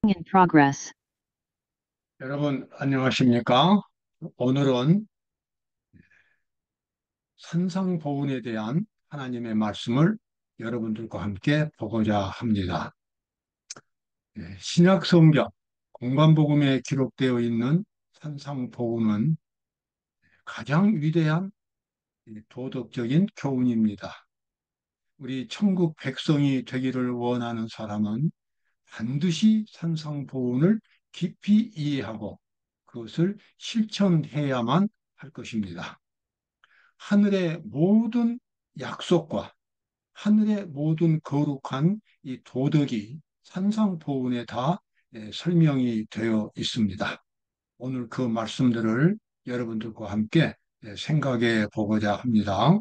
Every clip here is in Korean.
in progress. 여러분, 안녕하십니까? 오늘은 산상보훈에 대한 하나님의 말씀을 여러분들과 함께 보고자 합니다. 신약 성경 공관복음에 기록되어 있는 산상보훈은 가장 위대한 도덕적인 교훈입니다. 우리 천국 백성이 되기를 원하는 사람은 반드시 산상보훈을 깊이 이해하고 그것을 실천해야만 할 것입니다. 하늘의 모든 약속과 하늘의 모든 거룩한 이 도덕이 산상보훈에 다 설명이 되어 있습니다. 오늘 그 말씀들을 여러분들과 함께 생각해 보고자 합니다.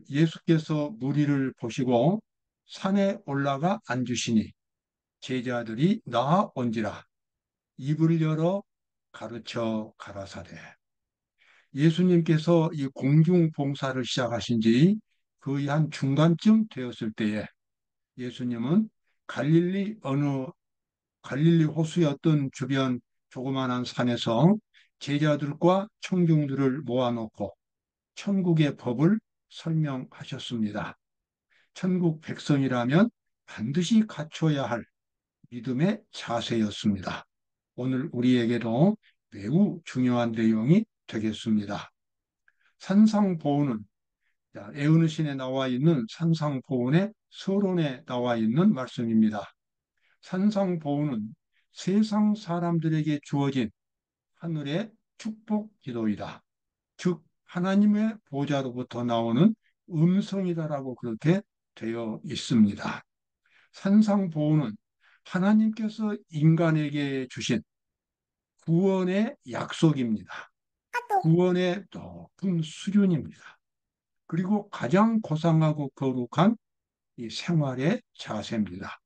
예수께서 무리를 보시고 산에 올라가 앉으시니 제자들이 나아온지라 입을 열어 가르쳐 가라사대. 예수님께서 이 공중 봉사를 시작하신 지 거의 한 중간쯤 되었을 때에 예수님은 갈릴리 어느 갈릴리 호수였던 주변 조그마한 산에서 제자들과 청중들을 모아놓고 천국의 법을 설명하셨습니다. 천국 백성이라면 반드시 갖춰야 할 믿음의 자세였습니다. 오늘 우리에게도 매우 중요한 내용이 되겠습니다. 산상보훈은 에우느신에 나와 있는 산상보훈의 서론에 나와 있는 말씀입니다. 산상보훈은 세상 사람들에게 주어진 하늘의 축복 기도이다. 즉 하나님의 보좌로부터 나오는 음성이다라고 그렇게 되어 있습니다. 산상보훈은 하나님께서 인간에게 주신 구원의 약속입니다. 구원의 높은 수준입니다. 그리고 가장 고상하고 거룩한 이 생활의 자세입니다.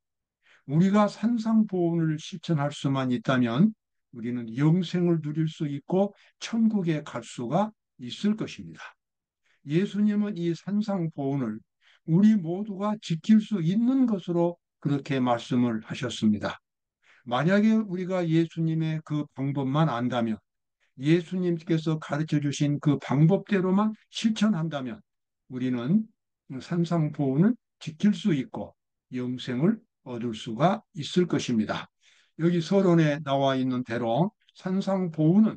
우리가 산상보훈을 실천할 수만 있다면 우리는 영생을 누릴 수 있고 천국에 갈 수가 있을 것입니다. 예수님은 이 산상보훈을 우리 모두가 지킬 수 있는 것으로 그렇게 말씀을 하셨습니다. 만약에 우리가 예수님의 그 방법만 안다면, 예수님께서 가르쳐 주신 그 방법대로만 실천한다면 우리는 산상보훈을 지킬 수 있고 영생을 얻을 수가 있을 것입니다. 여기 서론에 나와 있는 대로 산상보훈은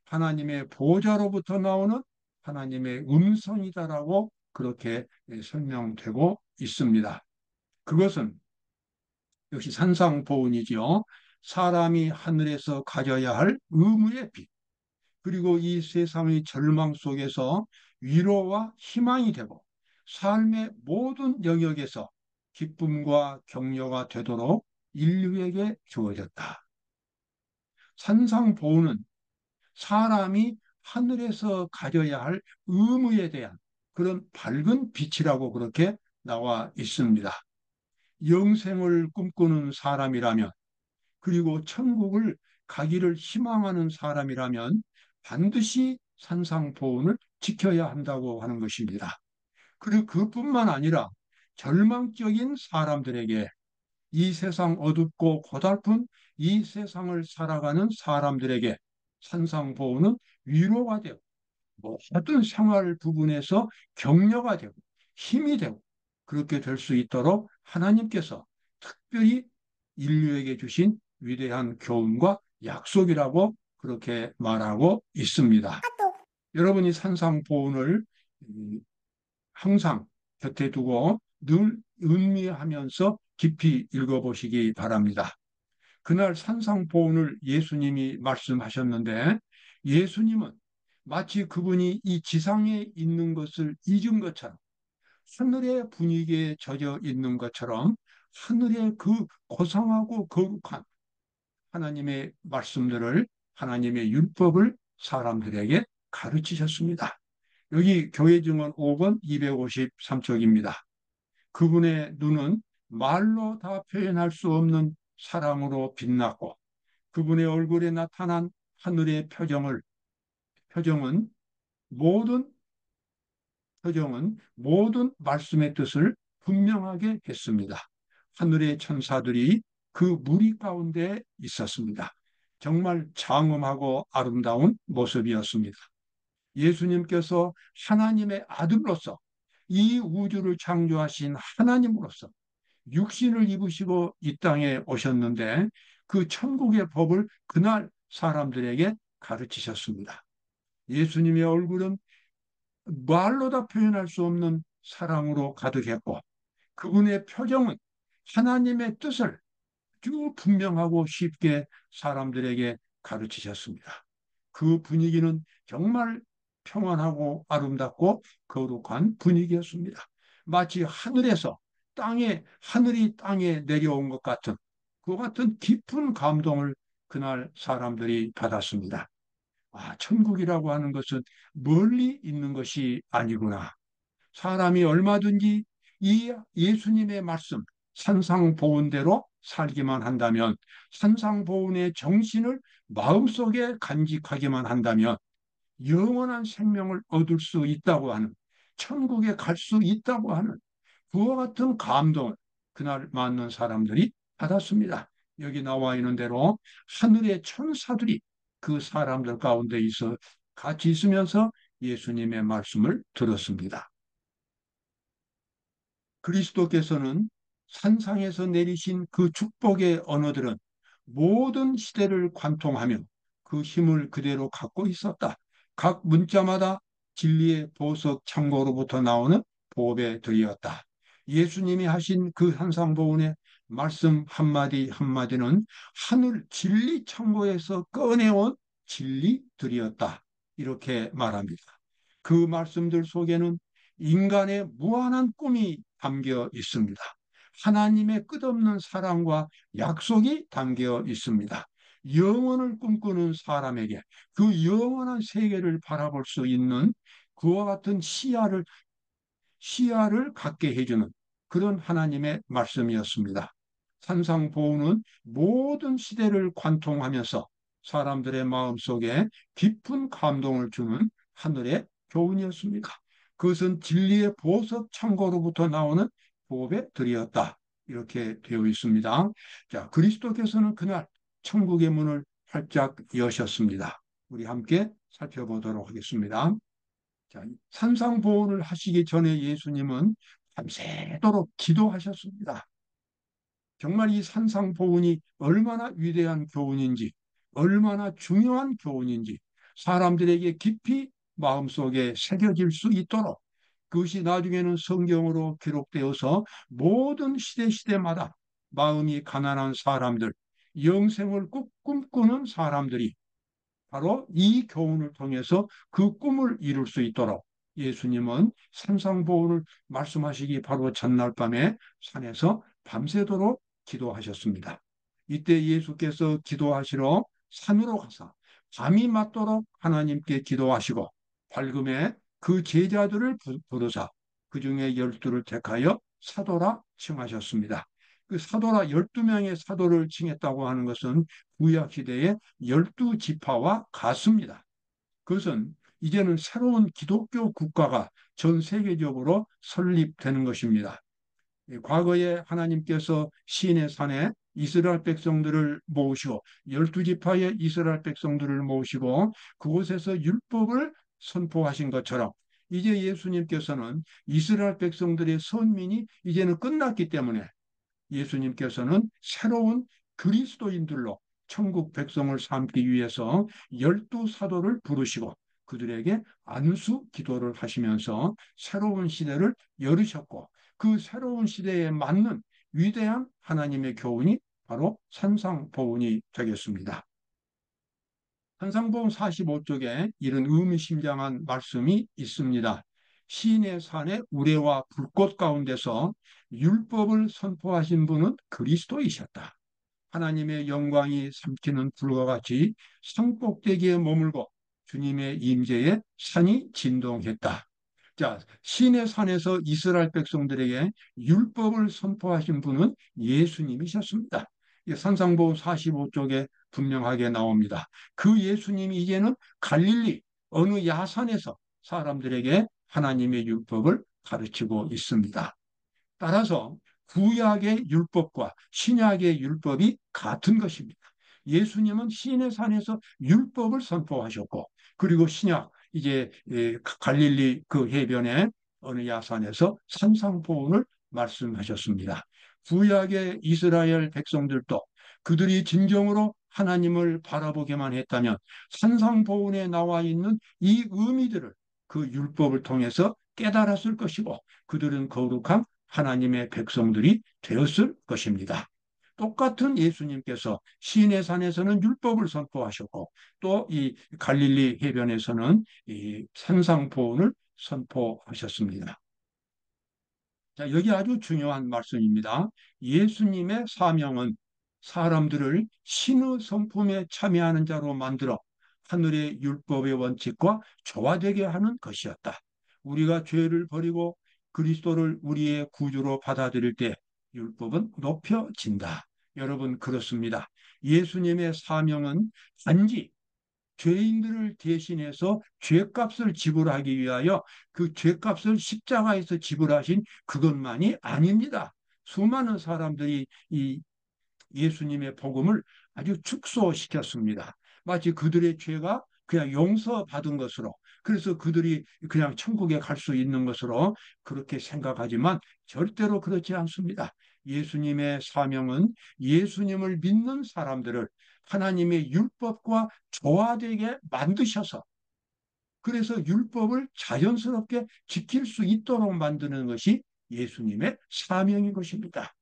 하나님의 보좌로부터 나오는 하나님의 음성이다라고 그렇게 설명되고 있습니다. 그것은 역시 산상보훈이지요. 사람이 하늘에서 가져야 할 의무의 빛, 그리고 이 세상의 절망 속에서 위로와 희망이 되고 삶의 모든 영역에서 기쁨과 격려가 되도록 인류에게 주어졌다. 산상보훈은 사람이 하늘에서 가져야 할 의무에 대한 그런 밝은 빛이라고 그렇게 나와 있습니다. 영생을 꿈꾸는 사람이라면, 그리고 천국을 가기를 희망하는 사람이라면 반드시 산상보훈을 지켜야 한다고 하는 것입니다. 그리고 그뿐만 아니라 절망적인 사람들에게, 이 세상 어둡고 고달픈 이 세상을 살아가는 사람들에게 산상보훈은 위로가 되고 모든 생활 부분에서 격려가 되고 힘이 되고 그렇게 될 수 있도록 하나님께서 특별히 인류에게 주신 위대한 교훈과 약속이라고 그렇게 말하고 있습니다. 여러분이 산상보훈을 항상 곁에 두고 늘 음미하면서 깊이 읽어보시기 바랍니다. 그날 산상보훈을 예수님이 말씀하셨는데 예수님은 마치 그분이 이 지상에 있는 것을 잊은 것처럼, 하늘의 분위기에 젖어 있는 것처럼 하늘의 그 고상하고 거룩한 하나님의 말씀들을, 하나님의 율법을 사람들에게 가르치셨습니다. 여기 교회 증언 5번 253쪽입니다. 그분의 눈은 말로 다 표현할 수 없는 사랑으로 빛났고 그분의 얼굴에 나타난 하늘의 표정은 모든 모든 말씀의 뜻을 분명하게 했습니다. 하늘의 천사들이 그 무리 가운데 있었습니다. 정말 장엄하고 아름다운 모습이었습니다. 예수님께서 하나님의 아들로서 이 우주를 창조하신 하나님으로서 육신을 입으시고 이 땅에 오셨는데 그 천국의 법을 그날 사람들에게 가르치셨습니다. 예수님의 얼굴은 말로 다 표현할 수 없는 사랑으로 가득했고 그분의 표정은 하나님의 뜻을 아주 분명하고 쉽게 사람들에게 가르치셨습니다. 그 분위기는 정말 평안하고 아름답고 거룩한 분위기였습니다. 마치 하늘이 땅에 내려온 것 같은 그 같은 깊은 감동을 그날 사람들이 받았습니다. 아, 천국이라고 하는 것은 멀리 있는 것이 아니구나. 사람이 얼마든지 이 예수님의 말씀, 산상보훈대로 살기만 한다면, 산상보훈의 정신을 마음속에 간직하기만 한다면, 영원한 생명을 얻을 수 있다고 하는, 천국에 갈 수 있다고 하는 그와 같은 감동을 그날 만난 사람들이 받았습니다. 여기 나와 있는 대로 하늘의 천사들이 그 사람들 가운데 있어 같이 있으면서 예수님의 말씀을 들었습니다. 그리스도께서는 산상에서 내리신 그 축복의 언어들은 모든 시대를 관통하며 그 힘을 그대로 갖고 있었다. 각 문자마다 진리의 보석 창고로부터 나오는 보배 들이었다. 예수님이 하신 그 산상보훈의 말씀 한마디 한마디는 하늘 진리 창고에서 꺼내온 진리들이었다. 이렇게 말합니다. 그 말씀들 속에는 인간의 무한한 꿈이 담겨 있습니다. 하나님의 끝없는 사랑과 약속이 담겨 있습니다. 영원을 꿈꾸는 사람에게 그 영원한 세계를 바라볼 수 있는 그와 같은 시야를 갖게 해주는 그런 하나님의 말씀이었습니다. 산상보훈은 모든 시대를 관통하면서 사람들의 마음속에 깊은 감동을 주는 하늘의 교훈이었습니다. 그것은 진리의 보석 창고로부터 나오는 보배 들이었다. 이렇게 되어 있습니다. 자, 그리스도께서는 그날 천국의 문을 활짝 여셨습니다. 우리 함께 살펴보도록 하겠습니다. 자, 산상보훈을 하시기 전에 예수님은 밤새도록 기도하셨습니다. 정말 이 산상보훈이 얼마나 위대한 교훈인지, 얼마나 중요한 교훈인지 사람들에게 깊이 마음속에 새겨질 수 있도록 그것이 나중에는 성경으로 기록되어서 모든 시대마다 마음이 가난한 사람들, 영생을 꼭 꿈꾸는 사람들이 바로 이 교훈을 통해서 그 꿈을 이룰 수 있도록 예수님은 산상보훈을 말씀하시기 바로 전날 밤에 산에서 밤새도록 기도하셨습니다. 이때 예수께서 기도하시러 산으로 가서 밤이 맞도록 하나님께 기도하시고 밝음에 그 제자들을 부르사 그 중에 12를 택하여 사도라 칭하셨습니다. 그 사도라 12명의 사도를 칭했다고 하는 것은 구약 시대의 12지파와 같습니다. 그것은 이제는 새로운 기독교 국가가 전 세계적으로 설립되는 것입니다. 과거에 하나님께서 시내 산에 이스라엘 백성들을 모으시고 12지파의 이스라엘 백성들을 모으시고 그곳에서 율법을 선포하신 것처럼 이제 예수님께서는 이스라엘 백성들의 선민이 이제는 끝났기 때문에 예수님께서는 새로운 그리스도인들로 천국 백성을 삼기 위해서 12사도를 부르시고 그들에게 안수 기도를 하시면서 새로운 시대를 열으셨고 그 새로운 시대에 맞는 위대한 하나님의 교훈이 바로 산상보훈이 되겠습니다. 산상보훈 45쪽에 이런 의미심장한 말씀이 있습니다. 시내 산의 우레와 불꽃 가운데서 율법을 선포하신 분은 그리스도이셨다. 하나님의 영광이 삼키는 불과 같이 산꼭대기에 머물고 주님의 임재에 산이 진동했다. 자, 시내 산에서 이스라엘 백성들에게 율법을 선포하신 분은 예수님이셨습니다. 산상보훈 45쪽에 분명하게 나옵니다. 그 예수님이 이제는 갈릴리 어느 야산에서 사람들에게 하나님의 율법을 가르치고 있습니다. 따라서 구약의 율법과 신약의 율법이 같은 것입니다. 예수님은 시내 산에서 율법을 선포하셨고, 그리고 신약 이제 갈릴리 그 해변에 어느 야산에서 산상보훈을 말씀하셨습니다. 구약의 이스라엘 백성들도 그들이 진정으로 하나님을 바라보게만 했다면 산상보훈에 나와 있는 이 의미들을 그 율법을 통해서 깨달았을 것이고, 그들은 거룩한 하나님의 백성들이 되었을 것입니다. 똑같은 예수님께서 시내산에서는 율법을 선포하셨고, 또 이 갈릴리 해변에서는 이 산상보훈을 선포하셨습니다. 자, 여기 아주 중요한 말씀입니다. 예수님의 사명은 사람들을 신의 성품에 참여하는 자로 만들어 하늘의 율법의 원칙과 조화되게 하는 것이었다. 우리가 죄를 버리고 그리스도를 우리의 구주로 받아들일 때 율법은 높여진다. 여러분, 그렇습니다. 예수님의 사명은 단지 죄인들을 대신해서 죄값을 지불하기 위하여 그 죄값을 십자가에서 지불하신 그것만이 아닙니다. 수많은 사람들이 이 예수님의 복음을 아주 축소시켰습니다. 마치 그들의 죄가 그냥 용서받은 것으로, 그래서 그들이 그냥 천국에 갈 수 있는 것으로 그렇게 생각하지만 절대로 그렇지 않습니다. 예수님의 사명은 예수님을 믿는 사람들을 하나님의 율법과 조화되게 만드셔서, 그래서 율법을 자연스럽게 지킬 수 있도록 만드는 것이 예수님의 사명인 것입니다.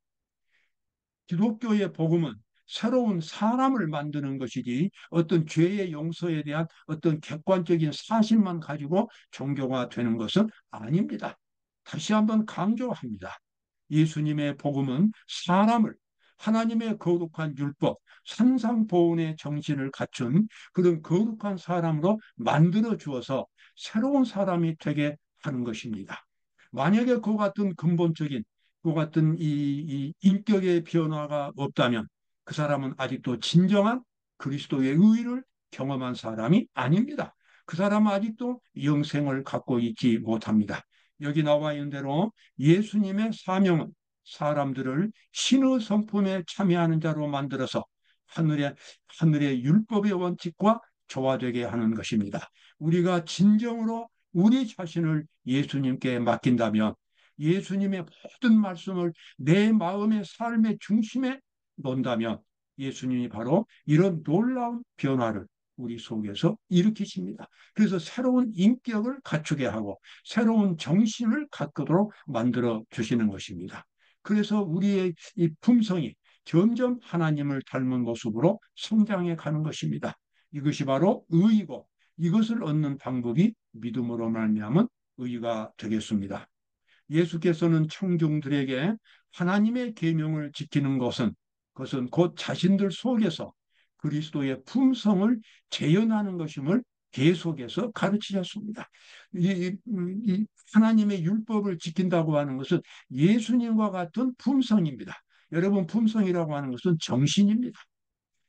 기독교의 복음은 새로운 사람을 만드는 것이지 어떤 죄의 용서에 대한 어떤 객관적인 사실만 가지고 종교가 되는 것은 아닙니다. 다시 한번 강조합니다. 예수님의 복음은 사람을 하나님의 거룩한 율법, 산상보훈의 정신을 갖춘 그런 거룩한 사람으로 만들어 주어서 새로운 사람이 되게 하는 것입니다. 만약에 그 같은 근본적인 그 같은 이 인격의 변화가 없다면 그 사람은 아직도 진정한 그리스도의 의를 경험한 사람이 아닙니다. 그 사람은 아직도 영생을 갖고 있지 못합니다. 여기 나와 있는 대로 예수님의 사명은 사람들을 신의 성품에 참여하는 자로 만들어서 하늘의 율법의 원칙과 조화되게 하는 것입니다. 우리가 진정으로 우리 자신을 예수님께 맡긴다면 예수님의 모든 말씀을 내 마음의 삶의 중심에 놓는다면 예수님이 바로 이런 놀라운 변화를 우리 속에서 일으키십니다. 그래서 새로운 인격을 갖추게 하고 새로운 정신을 갖도록 만들어 주시는 것입니다. 그래서 우리의 이 품성이 점점 하나님을 닮은 모습으로 성장해 가는 것입니다. 이것이 바로 의이고, 이것을 얻는 방법이 믿음으로 말미암은 의가 되겠습니다. 예수께서는 청중들에게 하나님의 계명을 지키는 것은, 그것은 곧 자신들 속에서 그리스도의 품성을 재현하는 것임을 계속해서 가르치셨습니다. 이 하나님의 율법을 지킨다고 하는 것은 예수님과 같은 품성입니다. 여러분, 품성이라고 하는 것은 정신입니다.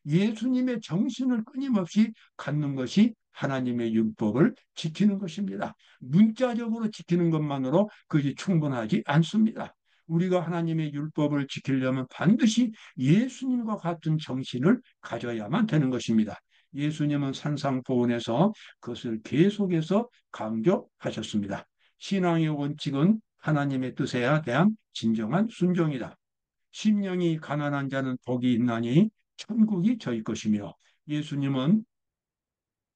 예수님의 정신을 끊임없이 갖는 것이 하나님의 율법을 지키는 것입니다. 문자적으로 지키는 것만으로 그것이 충분하지 않습니다. 우리가 하나님의 율법을 지키려면 반드시 예수님과 같은 정신을 가져야만 되는 것입니다. 예수님은 산상보훈에서 그것을 계속해서 강조하셨습니다. 신앙의 원칙은 하나님의 뜻에 대한 진정한 순종이다. 심령이 가난한 자는 복이 있나니 천국이 저희 것이며, 예수님은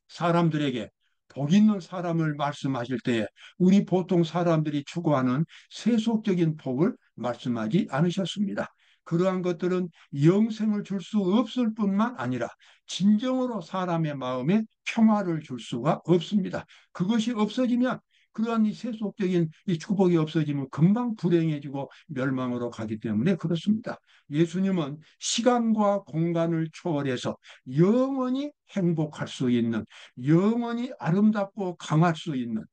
사람들에게 복 있는 사람을 말씀하실 때에 우리 보통 사람들이 추구하는 세속적인 복을 말씀하지 않으셨습니다. 그러한 것들은 영생을 줄 수 없을 뿐만 아니라 진정으로 사람의 마음에 평화를 줄 수가 없습니다. 그것이 없어지면, 그러한 이 세속적인 이 축복이 없어지면 금방 불행해지고 멸망으로 가기 때문에 그렇습니다. 예수님은 시간과 공간을 초월해서 영원히 행복할 수 있는, 영원히 아름답고 강할 수 있는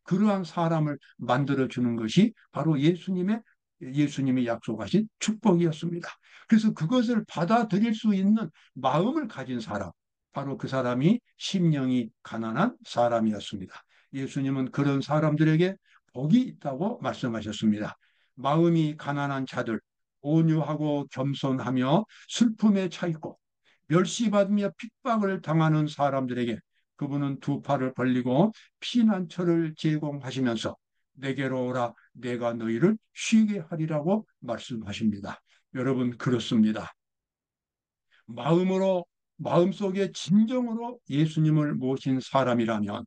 그러한 사람을 만들어 주는 것이 바로 예수님이 약속하신 축복이었습니다. 그래서 그것을 받아들일 수 있는 마음을 가진 사람, 바로 그 사람이 심령이 가난한 사람이었습니다. 예수님은 그런 사람들에게 복이 있다고 말씀하셨습니다. 마음이 가난한 자들, 온유하고 겸손하며 슬픔에 차 있고 멸시받으며 핍박을 당하는 사람들에게 그분은 두 팔을 벌리고 피난처를 제공하시면서 내게로 오라 내가 너희를 쉬게 하리라고 말씀하십니다. 여러분 그렇습니다. 마음으로 마음속에 진정으로 예수님을 모신 사람이라면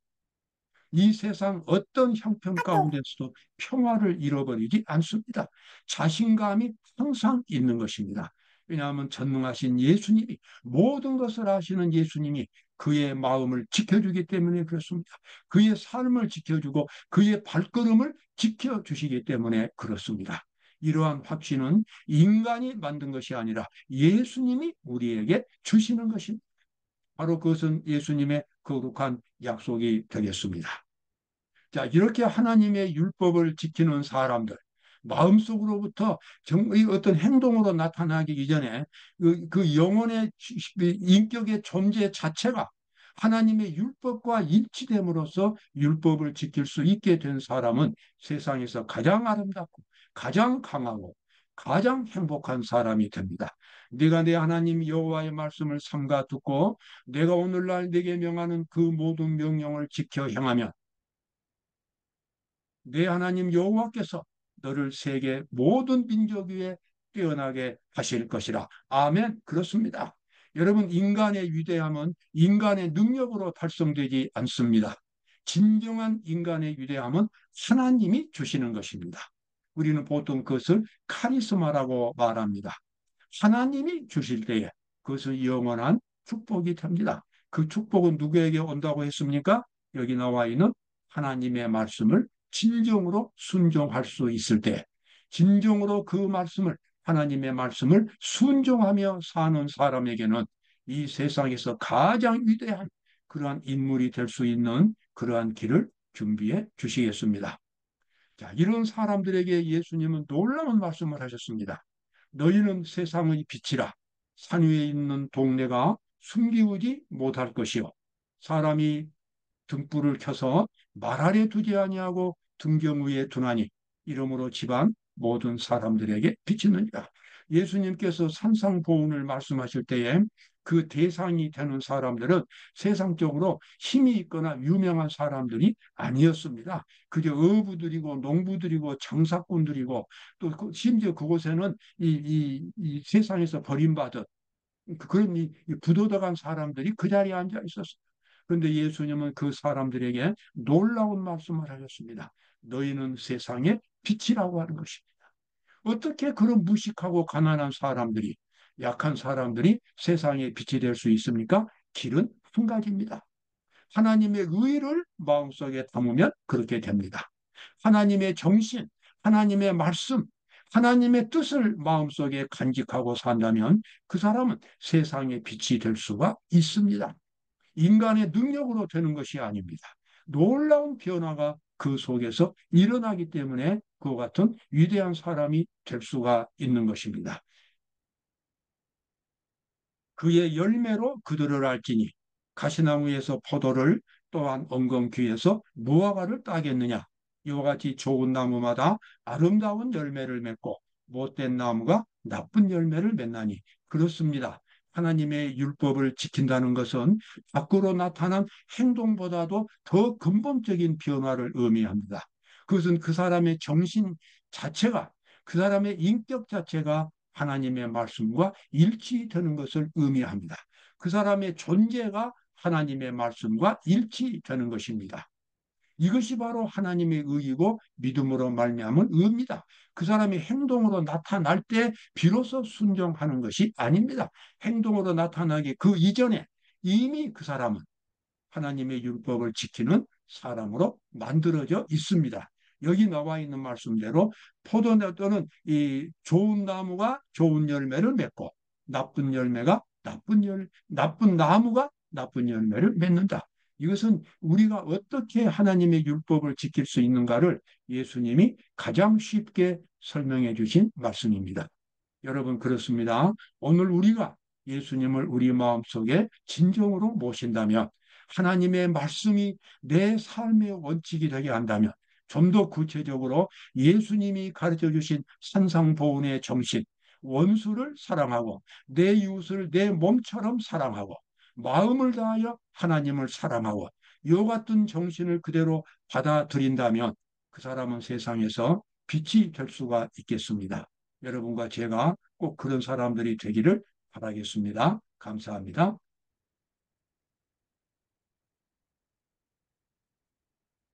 이 세상 어떤 형편 가운데서도 평화를 잃어버리지 않습니다. 자신감이 항상 있는 것입니다. 왜냐하면 전능하신 예수님이 모든 것을 아시는 예수님이 그의 마음을 지켜주기 때문에 그렇습니다. 그의 삶을 지켜주고 그의 발걸음을 지켜주시기 때문에 그렇습니다. 이러한 확신은 인간이 만든 것이 아니라 예수님이 우리에게 주시는 것입니다. 바로 그것은 예수님의 거룩한 약속이 되겠습니다. 자, 이렇게 하나님의 율법을 지키는 사람들, 마음속으로부터 이 어떤 행동으로 나타나기 이전에 그 영혼의 인격의 존재 자체가 하나님의 율법과 일치됨으로써 율법을 지킬 수 있게 된 사람은 세상에서 가장 아름답고 가장 강하고 가장 행복한 사람이 됩니다. 네가 내 하나님 여호와의 말씀을 삼가 듣고 내가 오늘날 네게 명하는 그 모든 명령을 지켜 행하면 내 하나님 여호와께서 너를 세계 모든 민족 위에 뛰어나게 하실 것이라. 아멘. 그렇습니다. 여러분, 인간의 위대함은 인간의 능력으로 달성되지 않습니다. 진정한 인간의 위대함은 하나님이 주시는 것입니다. 우리는 보통 그것을 카리스마라고 말합니다. 하나님이 주실 때에 그것은 영원한 축복이 됩니다. 그 축복은 누구에게 온다고 했습니까? 여기 나와 있는 하나님의 말씀을 진정으로 순종할 수 있을 때, 진정으로 그 말씀을, 하나님의 말씀을 순종하며 사는 사람에게는 이 세상에서 가장 위대한 그러한 인물이 될 수 있는 그러한 길을 준비해 주시겠습니다. 자, 이런 사람들에게 예수님은 놀라운 말씀을 하셨습니다. 너희는 세상의 빛이라. 산 위에 있는 동네가 숨기우지 못할 것이요. 사람이 등불을 켜서 말 아래 두지 아니하고 등경 위에 두나니 이러므로 집안 모든 사람들에게 비치느니라. 예수님께서 산상보훈을 말씀하실 때에 그 대상이 되는 사람들은 세상적으로 힘이 있거나 유명한 사람들이 아니었습니다. 그저 어부들이고 농부들이고 장사꾼들이고 또 심지어 그곳에는 이 세상에서 버림받은 그런 이 부도덕한 사람들이 그 자리에 앉아 있었어요. 그런데 예수님은 그 사람들에게 놀라운 말씀을 하셨습니다. 너희는 세상의 빛이라고 하는 것입니다. 어떻게 그런 무식하고 가난한 사람들이, 약한 사람들이 세상의 빛이 될 수 있습니까? 길은 한 가지입니다. 하나님의 의를 마음속에 담으면 그렇게 됩니다. 하나님의 정신, 하나님의 말씀, 하나님의 뜻을 마음속에 간직하고 산다면 그 사람은 세상의 빛이 될 수가 있습니다. 인간의 능력으로 되는 것이 아닙니다. 놀라운 변화가 그 속에서 일어나기 때문에 그와 같은 위대한 사람이 될 수가 있는 것입니다. 그의 열매로 그들을 알지니 가시나무에서 포도를 또한 엉겅퀴에서 무화과를 따겠느냐. 이와 같이 좋은 나무마다 아름다운 열매를 맺고 못된 나무가 나쁜 열매를 맺나니 그렇습니다. 하나님의 율법을 지킨다는 것은 밖으로 나타난 행동보다도 더 근본적인 변화를 의미합니다. 그것은 그 사람의 정신 자체가, 그 사람의 인격 자체가 하나님의 말씀과 일치되는 것을 의미합니다. 그 사람의 존재가 하나님의 말씀과 일치되는 것입니다. 이것이 바로 하나님의 의이고 믿음으로 말미암은 의입니다. 그 사람이 행동으로 나타날 때 비로소 순종하는 것이 아닙니다. 행동으로 나타나기 그 이전에 이미 그 사람은 하나님의 율법을 지키는 사람으로 만들어져 있습니다. 여기 나와 있는 말씀대로 포도나무 또는 이 좋은 나무가 좋은 열매를 맺고 나쁜 열매가 나쁜 나무가 나쁜 열매를 맺는다. 이것은 우리가 어떻게 하나님의 율법을 지킬 수 있는가를 예수님이 가장 쉽게 설명해 주신 말씀입니다. 여러분 그렇습니다. 오늘 우리가 예수님을 우리 마음속에 진정으로 모신다면 하나님의 말씀이 내 삶의 원칙이 되게 한다면 좀 더 구체적으로 예수님이 가르쳐 주신 산상보훈의 정신, 원수를 사랑하고 내 이웃을 내 몸처럼 사랑하고 마음을 다하여 하나님을 사랑하고 요 같은 정신을 그대로 받아들인다면 그 사람은 세상에서 빛이 될 수가 있겠습니다. 여러분과 제가 꼭 그런 사람들이 되기를 바라겠습니다. 감사합니다.